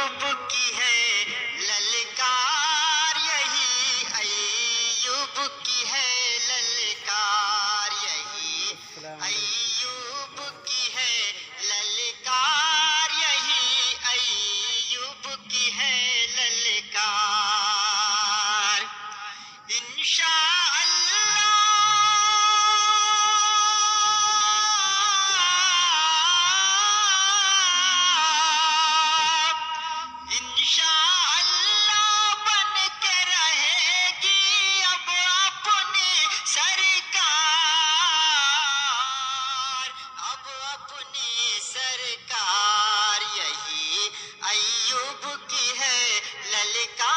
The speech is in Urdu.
ایوب کی ہے للکار، یہی ایوب کی ہے للکار، یہی ایوب کی ہے للکار، یہی ایوب کی ہے للکار۔ انشاءاللہ انشاءاللہ بن کے رہے گی اب اپنی سرکار، اب اپنی سرکار، یہی ایوب کی ہے للکار۔